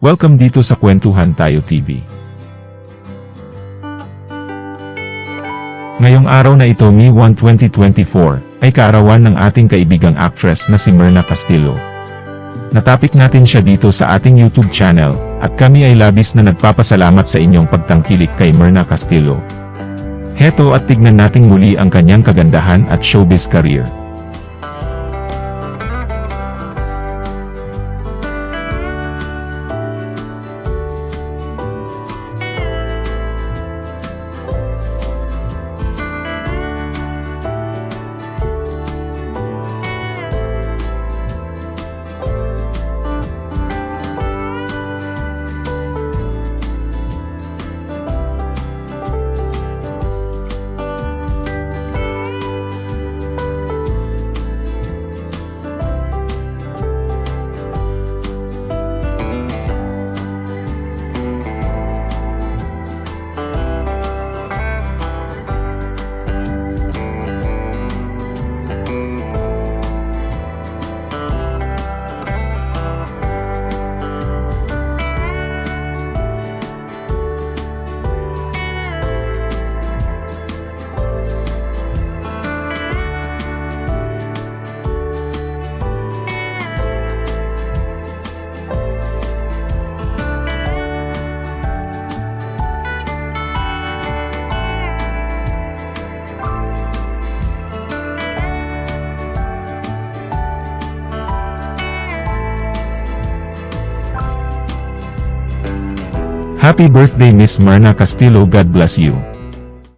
Welcome dito sa Kwentuhan Tayo TV. Ngayong araw na ito, May 1, 2024, ay kaarawan ng ating kaibigang actress na si Myrna Castillo. Natapik natin siya dito sa ating YouTube channel, at kami ay labis na nagpapasalamat sa inyong pagtangkilik kay Myrna Castillo. Heto at tignan nating muli ang kanyang kagandahan at showbiz career. Happy birthday, Miss Myrna Castillo. God bless you.